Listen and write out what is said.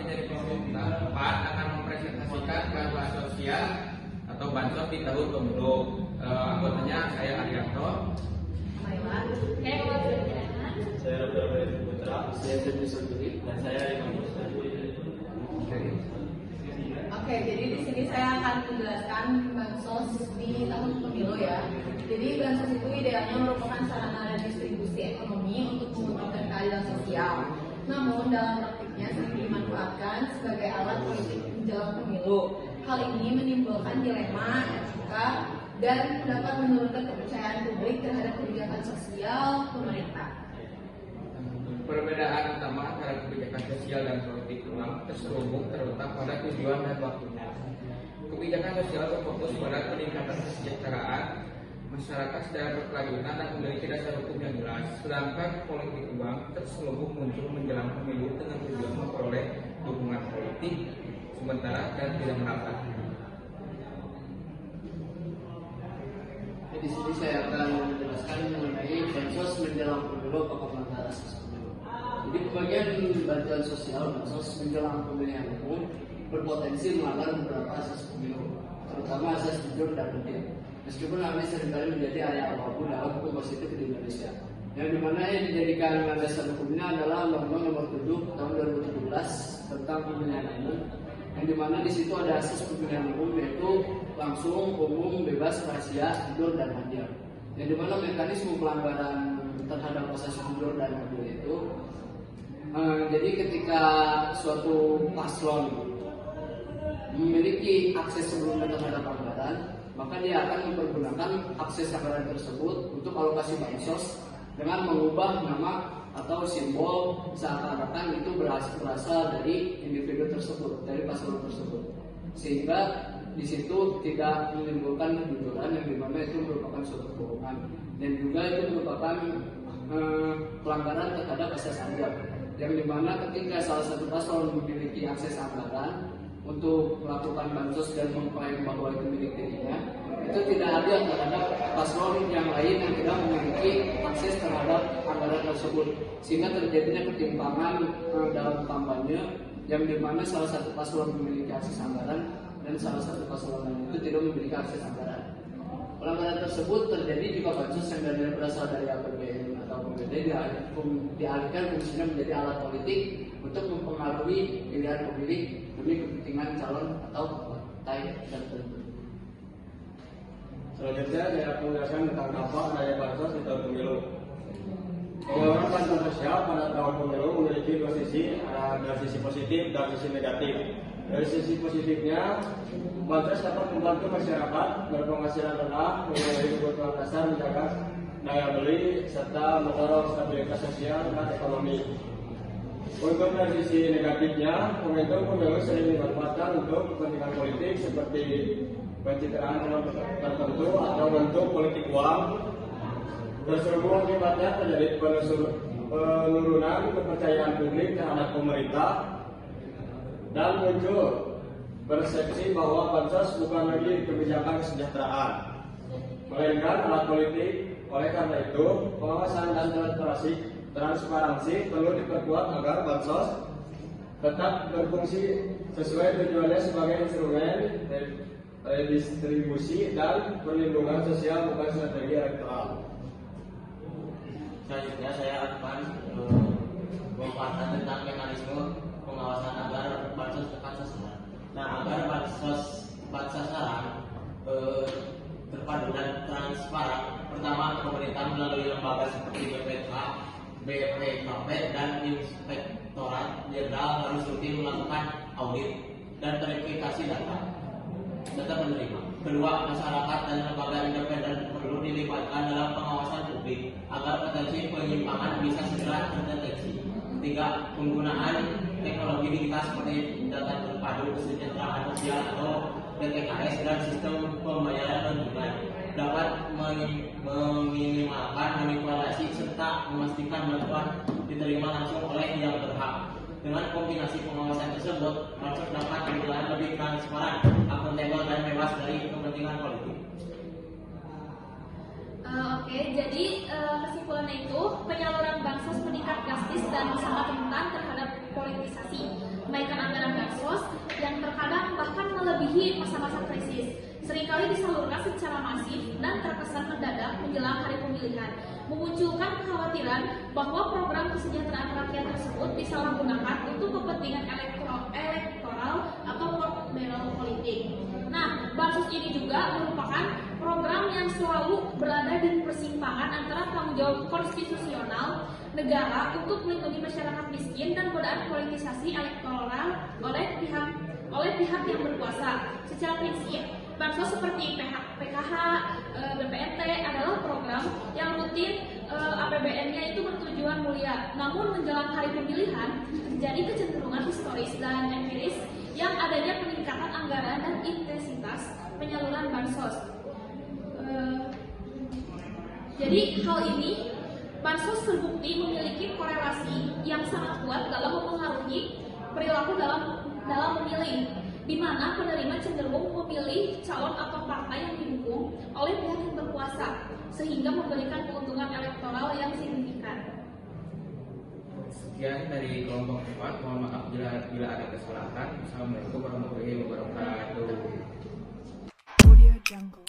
menjadi pemerintah PAN akan mempresentasikan bantuan sosial atau bansos di tahun pemilu. Anggotanya saya Arianto. Saya Dr. Bayu Putra, saya Febri Sunduri, dan saya Imam Mustadi. Oke, jadi di sini saya akan menjelaskan bansos di tahun pemilu ya. Jadi bansos itu idealnya merupakan sarana redistribusi ekonomi untuk mewujudkan keadilan sosial. Namun dalam praktiknya sering dimanfaatkan sebagai alat politik menjelang pemilu. Hal ini menimbulkan dilema, etika, dan dapat menurunkan kepercayaan publik terhadap kebijakan sosial pemerintah. Perbedaan utama antara kebijakan sosial dan politik uang terselubung terletak pada tujuan dan waktunya. Kebijakan sosial berfokus pada peningkatan kesejahteraan masyarakat secara berkelanjutan dan memiliki dasar hukum yang jelas. Sedangkan politik uang terselubung muncul menjelang pemilu dengan tujuan memperoleh dukungan politik sementara dan tidak merata. Di sini saya akan menjelaskan mengenai bansos menjelang pemilu atau pemerintahan asas pemilu. Jadi pembagian bantuan sosial bansos menjelang pemilihan umum berpotensi melanggar beberapa asas pemilu, terutama asas jujur dan adil. Meskipun hal ini seringkali menjadi area abu-abu dalam hukum positif di Indonesia, yang dimana yang dijadikan dasar hukumnya adalah Undang-Undang Nomor 7 Tahun 2017 tentang pemilihan umum, yang dimana di situ ada asas pemilihan umum yaitu langsung, umum, bebas, rahasia, jujur, dan adil. Yang dimana mekanisme pelanggaran terhadap asas jujur dan adil itu, jadi ketika suatu paslon memiliki akses sebelumnya terhadap anggaran, maka dia akan mempergunakan akses anggaran tersebut untuk alokasi bansos dengan mengubah nama atau simbol seakan-akan itu berasal dari individu tersebut, dari paslon tersebut, sehingga di situ tidak menimbulkan kejujuran yang dimana itu merupakan suatu kebohongan dan juga itu merupakan pelanggaran terhadap asas adil, yang dimana ketika salah satu paslon memiliki akses anggaran untuk melakukan bansos dan mengklaim bahwa itu milik dirinya, itu tidak adil terhadap paslon yang lain yang tidak memiliki akses terhadap anggaran tersebut, sehingga terjadinya ketimpangan dalam kampanye yang dimana salah satu paslon memiliki akses anggaran dan salah satu paslon lain itu tidak memiliki akses anggaran. Pelanggaran tersebut terjadi jika bansos yang berasal dari APBN atau APBD dialihkan fungsinya menjadi alat politik untuk mempengaruhi pilihan pemilih demi kepentingan calon atau partai tertentu. Selanjutnya saya akan menjelaskan tentang dampak daya bansos di tahun pemilu. Pengeluaran bantuan sosial pada tahun pemilu memiliki dua sisi, ada dari sisi positif dan sisi negatif. Dari sisi positifnya, bansos dapat membantu masyarakat berpenghasilan rendah memenuhi kebutuhan dasar, menjaga daya beli serta mendorong stabilitas sosial dan ekonomi. Untuk dari sisi negatifnya, momentum pemilu sering dimanfaatkan untuk kepentingan politik seperti pencitraan tertentu atau bentuk politik uang. Terselubung akibatnya terjadi penurunan kepercayaan publik terhadap pemerintah dan muncul persepsi bahwa bansos bukan lagi kebijakan kesejahteraan, melainkan alat politik. Oleh karena itu, pengawasan dan transparansi perlu diperkuat agar bansos tetap berfungsi sesuai tujuannya sebagai instrumen redistribusi dan perlindungan sosial, bukan strategi elektoral. Selanjutnya saya akan memaparkan tentang mekanisme pengawasan agar bansos tepat sasaran. Nah, agar bansos tepat sasaran terpadu dan transparan, pertama pemerintah melalui lembaga seperti BPK, BPKP, dan Inspektorat Jenderal harus rutin melakukan audit dan verifikasi data penerima. Kedua, masyarakat dan lembaga independen perlu dilibatkan dalam pengawasan publik agar potensi penyimpangan bisa segera terdeteksi. Ketiga, penggunaan teknologi digital seperti data terpadu kesejahteraan sosial atau DTKS dan sistem pembayaran non-tunai dapat meminimalkan manipulasi serta memastikan bantuan diterima langsung oleh yang berhak. Dengan kombinasi pengawasan tersebut, bansos dapat berjalan lebih transparan, akuntabel, dan bebas dari kepentingan politik. Oke, jadi kesimpulannya itu penyaluran bansos meningkat drastis dan sangat rentan terhadap politisasi. kenaikan anggaran bansos yang terkadang bahkan melebihi masa-masa krisis. Seringkali disalurkan secara masif dan terkesan mendadak menjelang hari pemilihan, memunculkan kekhawatiran bahwa program kesejahteraan rakyat tersebut disalahgunakan untuk kepentingan elektoral atau barrel politik. Nah, bansos ini juga merupakan program yang selalu berada di persimpangan antara tanggung jawab konstitusional negara untuk melindungi masyarakat miskin dan godaan politisasi elektoral oleh pihak yang berkuasa. Secara prinsip, bansos seperti PKH, BPNT adalah program yang rutin APBN-nya itu bertujuan mulia. Namun menjelang hari pemilihan terjadi kecenderungan historis dan empiris yang adanya peningkatan anggaran dan intensitas penyaluran bansos. Jadi hal ini bansos terbukti memiliki korelasi yang sangat kuat dalam mempengaruhi perilaku dalam memilih, di mana penerima cenderung memilih calon atau partai yang didukung oleh pihak yang berkuasa, sehingga memberikan keuntungan elektoral yang signifikan. Sekian dari kelompok 4, mohon maaf bila ada kesalahan. Assalamualaikum warahmatullahi wabarakatuh. Audio Jungle.